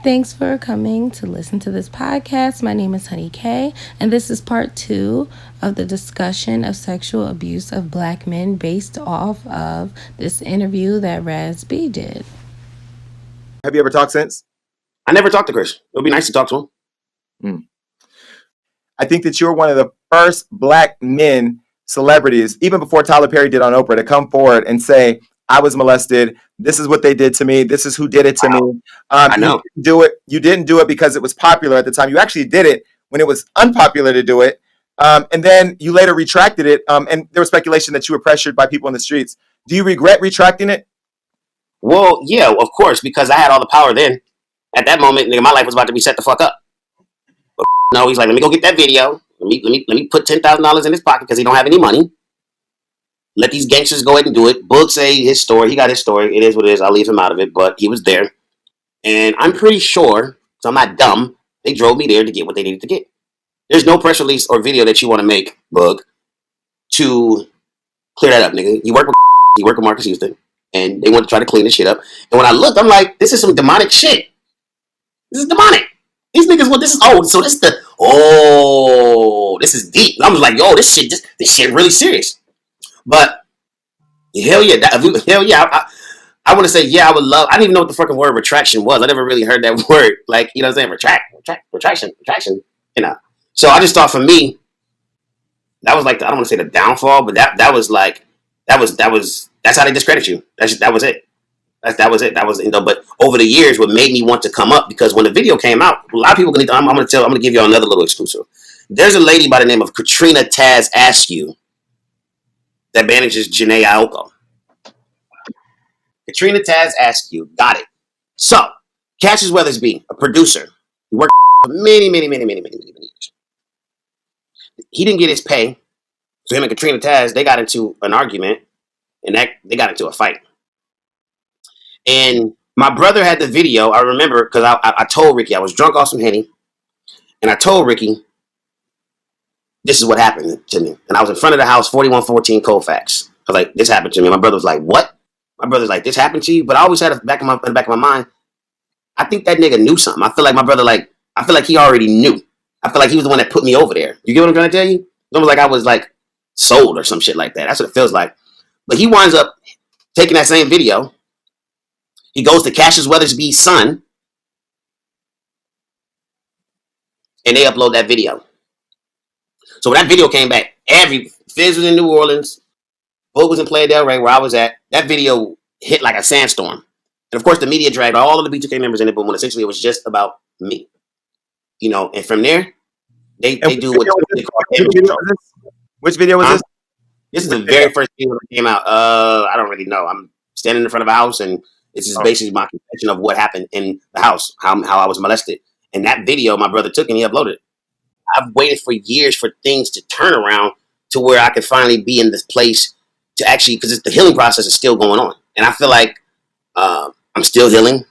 Thanks for coming to listen to this podcast. My name is Honey K, and this is part 2 of the discussion of sexual abuse of Black men based off of this interview that Raz B did. Have you ever talked since? I never talked to Chris. It would be nice to talk to him. I think that you're one of the first Black men celebrities, even before Tyler Perry did on Oprah, to come forward and say, I was molested. This is what they did to me. This is who did it to me. I know. You didn't do it because it was popular at the time. You actually did it when it was unpopular to do it. And then you later retracted it. And there was speculation that you were pressured by people in the streets. Do you regret retracting it? Well, yeah, of course, because I had all the power then. At that moment, nigga, my life was about to be set the fuck up. But no, he's like, let me go get that video. Let me put $10,000 in his pocket because he don't have any money. Let these gangsters go ahead and do it. Boog say his story. He got his story. It is what it is. I'll leave him out of it. But he was there. And I'm pretty sure, because I'm not dumb, they drove me there to get what they needed to get. There's no press release or video that you want to make, Boog, to clear that up, nigga. You work with Marcus Houston. And they want to try to clean this shit up. And when I looked, I'm like, this is some demonic shit. This is demonic. These niggas want this. This is deep. And I was like, yo, this shit really serious. But hell yeah, I want to say, yeah, I would love. I didn't even know what the fucking word retraction was. I never really heard that word. Like, you know what I'm saying? Retraction. You know. So I just thought for me, that was like, I don't want to say the downfall, but that's how they discredit you. That was it. That was it. But over the years, what made me want to come up, because when the video came out, a lot of people I'm going to give you another little exclusive. There's a lady by the name of Katrina Taz Askew that manages Janae Aiko. Katrina Taz Askew, got it. So, Cassius Weathersby, a producer, he worked for many years. He didn't get his pay, so him and Katrina Taz, they got into an argument, and they got into a fight. And my brother had the video. I remember because I told Ricky, I was drunk off some Henny, and I told Ricky, this is what happened to me. And I was in front of the house, 4114 Colfax. I was like, this happened to me. My brother was like, what? My brother's like, this happened to you? But I always had in the back of my mind, I think that nigga knew something. I feel like my brother, I feel like he already knew. I feel like he was the one that put me over there. You get what I'm trying to tell you? It's almost like I was like sold or some shit like that. That's what it feels like. But he winds up taking that same video. He goes to Cassius Weathersby's son, and they upload that video. So when that video came back, Fizz was in New Orleans, Boog was in Playa del Rey, where I was at. That video hit like a sandstorm. And of course, the media dragged all of the B2K members in it, but when essentially it was just about me. You know, and from there, they do what they call image control. Which video was this? This is the very first video that came out. I don't really know. I'm standing in front of a house, and this is basically my confession of what happened in the house, how I was molested. And that video my brother took and he uploaded it. I've waited for years for things to turn around to where I could finally be in this place to actually, because the healing process is still going on. And I feel like I'm still healing.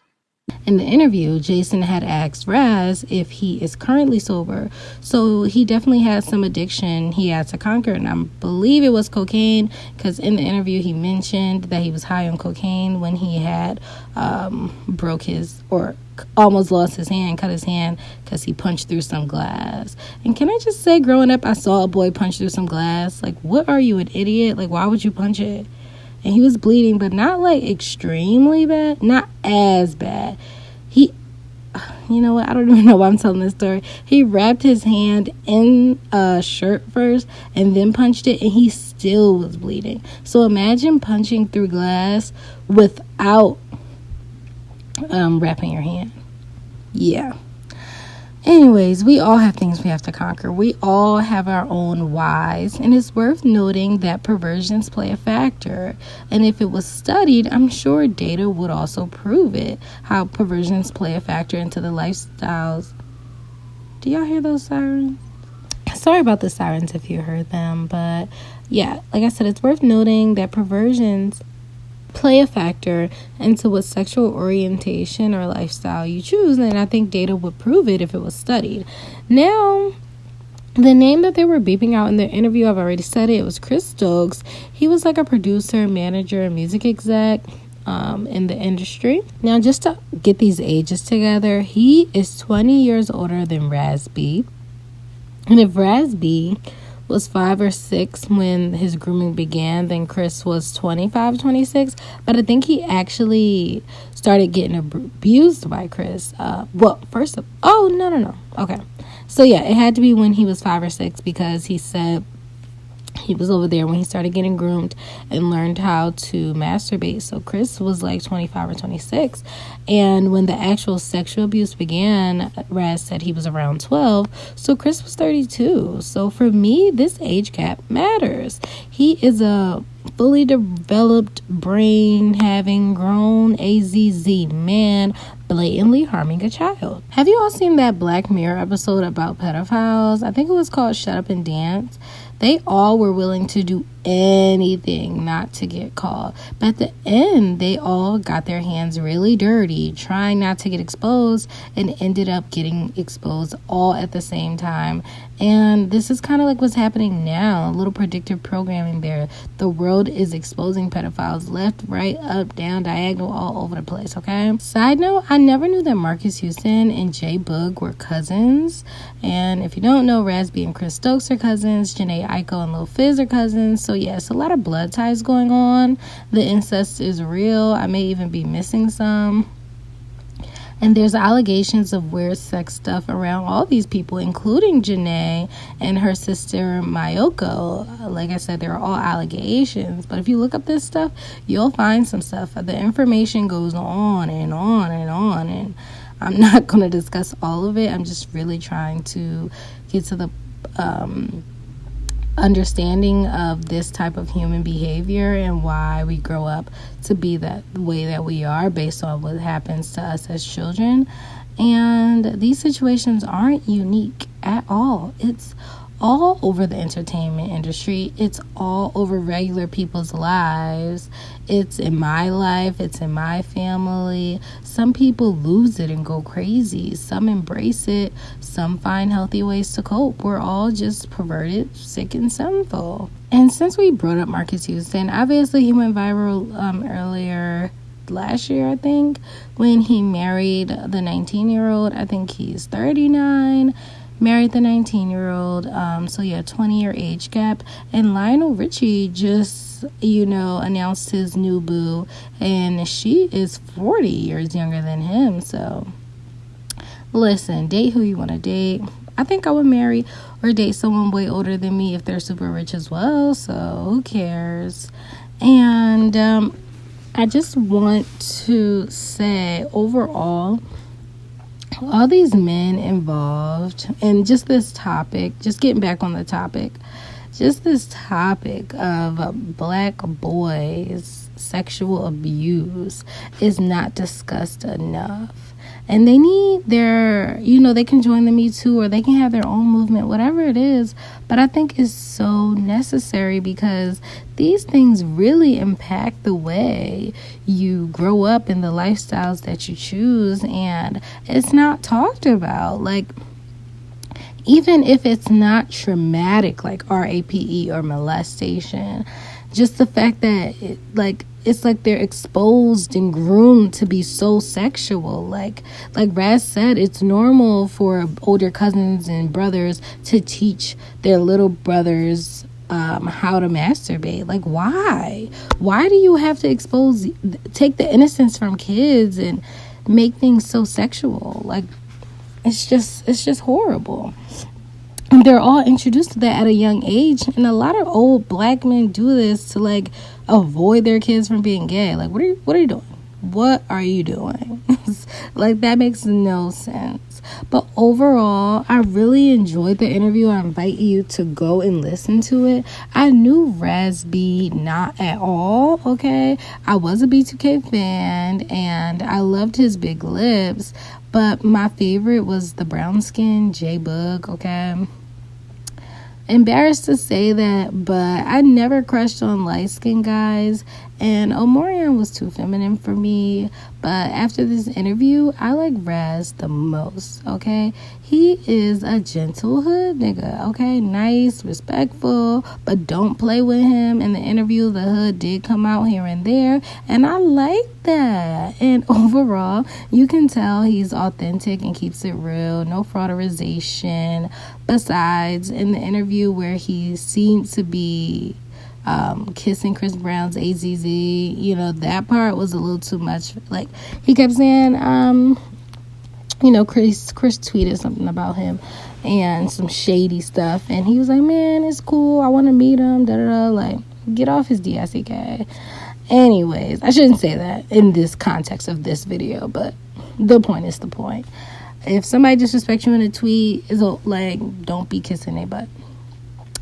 In the interview, Jason had asked Raz if he is currently sober. So he definitely has some addiction he had to conquer. And I believe it was cocaine, because in the interview he mentioned that he was high on cocaine when he had broke his, or almost lost his hand, cut his hand, because he punched through some glass. And can I just say, growing up, I saw a boy punch through some glass. Like, what are you, an idiot? Like, why would you punch it? And he was bleeding, but not like extremely bad, not as bad. You know what? I don't even know why I'm telling this story. He wrapped his hand in a shirt first and then punched it, and he still was bleeding. So imagine punching through glass without wrapping your hand. Yeah. Anyways, we all have things we have to conquer. We all have our own whys, and it's worth noting that perversions play a factor. And if it was studied, I'm sure data would also prove it, how perversions play a factor into the lifestyles. Do y'all hear those sirens? Sorry about the sirens if you heard them, but yeah, like I said, it's worth noting that perversions play a factor into what sexual orientation or lifestyle you choose, and I think data would prove it if it was studied. Now, the name that they were beeping out in the interview, I've already said it was Chris Stokes. He was like a producer, manager, music exec. in the industry. Now, just to get these ages together, he is 20 years older than Raz B. And if Raz B was 5 or 6 when his grooming began, then Chris was 25, 26. But I think he actually started getting abused by Chris. No. Okay. So yeah, it had to be when he was 5 or 6, because he said he was over there when he started getting groomed and learned how to masturbate. So Chris was like 25 or 26. And when the actual sexual abuse began, Raz said he was around 12. So Chris was 32. So for me, this age gap matters. He is a fully developed brain having grown AZZ man blatantly harming a child. Have you all seen that Black Mirror episode about pedophiles? I think it was called Shut Up and Dance. They all were willing to do anything not to get caught. But at the end, they all got their hands really dirty, trying not to get exposed, and ended up getting exposed all at the same time. And this is kind of like what's happening now. A little predictive programming there. The world is exposing pedophiles left, right, up, down, diagonal, all over the place, okay? Side note, I never knew that Marcus Houston and Jay Boog were cousins. And if you don't know, Raz B and Chris Stokes are cousins. Janae Aiko and Lil Fizz are cousins. So yes, a lot of blood ties going on. The incest is real. I may even be missing some. And there's allegations of weird sex stuff around all these people, including Janae and her sister Mayoko. Like I said, they're all allegations. But if you look up this stuff, you'll find some stuff. The information goes on and on and on. And I'm not going to discuss all of it. I'm just really trying to get to the understanding of this type of human behavior and why we grow up to be that way that we are based on what happens to us as children. And these situations aren't unique at all. It's all over the entertainment industry. It's all over regular people's lives. It's in my life. It's in my family. Some people lose it and go crazy. Some embrace it. Some find healthy ways to cope. We're all just perverted, sick, and sinful. And since we brought up Marcus Houston, obviously he went viral earlier last year, I think, when he married the 19-year-old. I think he's 39. Married the 19-year-old. 20-year age gap. And Lionel Richie just, announced his new boo. And she is 40 years younger than him. So, listen, date who you want to date. I think I would marry or date someone way older than me if they're super rich as well. So, who cares? And I just want to say, overall, all these men involved, and just this topic, just getting back on the topic, just this topic of Black boys' sexual abuse is not discussed enough. And they need their, they can join the Me Too, or they can have their own movement, whatever it is. But I think it's so necessary, because these things really impact the way you grow up and the lifestyles that you choose. And it's not talked about. Like, even if it's not traumatic, like RAPE or molestation, just the fact that it's like they're exposed and groomed to be so sexual. Like Raz said, it's normal for older cousins and brothers to teach their little brothers how to masturbate. Like, why? Why do you have to take the innocence from kids and make things so sexual? Like, it's just horrible. And they're all introduced to that at a young age. And a lot of old Black men do this to avoid their kids from being gay. Like, what are you doing? What are you doing? Like, that makes no sense. But overall, I really enjoyed the interview. I invite you to go and listen to it. I knew Raz B not at all, okay? I was a B2K fan, and I loved his big lips. But my favorite was the brown skin Jay Boog, okay? Embarrassed to say that, but I never crushed on light-skinned guys. And Omarion was too feminine for me. But after this interview, I like Raz the most, okay? He is a gentle hood nigga, okay? Nice, respectful, but don't play with him. In the interview, the hood did come out here and there, and I like that. And overall, you can tell he's authentic and keeps it real, no frauderization. Besides, in the interview where he seemed to be kissing Chris Brown's AZZ, you know, that part was a little too much. Like, he kept saying, you know, Chris tweeted something about him and some shady stuff, and he was like, man, it's cool, I want to meet him, like, get off his DSEK. Anyways, I shouldn't say that in this context of this video, but the point is the point. If somebody disrespects you in a tweet, it's like, don't be kissing their butt.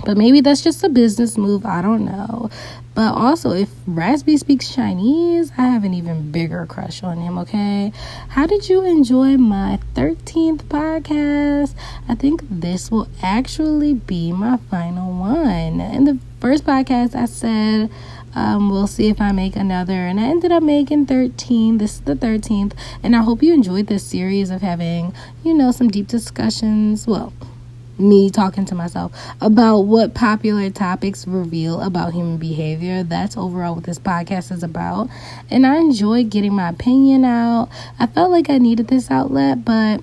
But maybe that's just a business move. I don't know. But also, if Raspy speaks Chinese, I have an even bigger crush on him, okay? How did you enjoy my 13th podcast? I think this will actually be my final one. In the first podcast, I said, we'll see if I make another. And I ended up making 13. This is the 13th. And I hope you enjoyed this series of having, you know, some deep discussions. Well, me talking to myself about what popular topics reveal about human behavior. That's overall what this podcast is about, and I enjoy getting my opinion out. I felt like I needed this outlet, but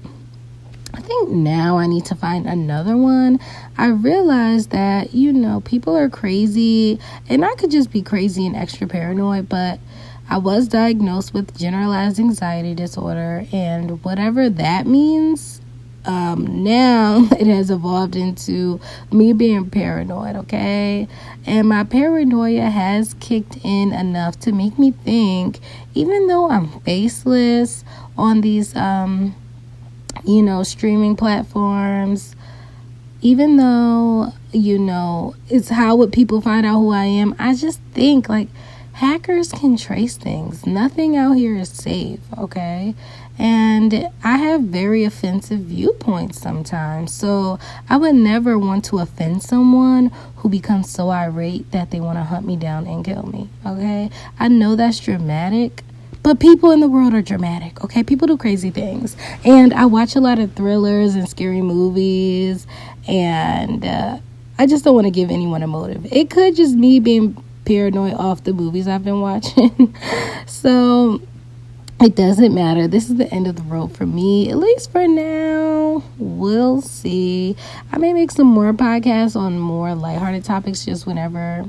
I think now I need to find another one. I realized that, you know, people are crazy, and I could just be crazy and extra paranoid, but I was diagnosed with generalized anxiety disorder, and whatever that means, now it has evolved into me being paranoid, okay? And my paranoia has kicked in enough to make me think, even though I'm faceless on these, you know, streaming platforms, even though, you know, it's how would people find out who I am, I just think, like, hackers can trace things. Nothing out here is safe, okay? And I have very offensive viewpoints sometimes. So I would never want to offend someone who becomes so irate that they want to hunt me down and kill me, okay? I know that's dramatic, but people in the world are dramatic, okay? People do crazy things. And I watch a lot of thrillers and scary movies, and I just don't want to give anyone a motive. It could just me being paranoid off the movies I've been watching. So it doesn't matter. This is the end of the road for me, at least for now. We'll see. I may make some more podcasts on more lighthearted topics just whenever.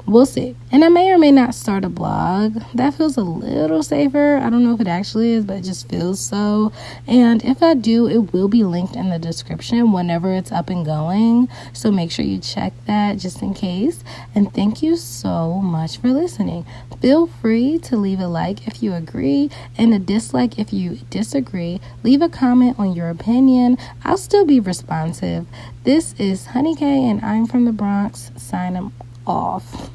We'll see. And I may or may not start a blog. That feels a little safer. I don't know if it actually is, but it just feels so. And if I do, it will be linked in the description whenever it's up and going. So make sure you check that just in case. And thank you so much for listening. Feel free to leave a like if you agree and a dislike if you disagree. Leave a comment on your opinion. I'll still be responsive. This is Honey K, and I'm from the Bronx. Sign 'em off.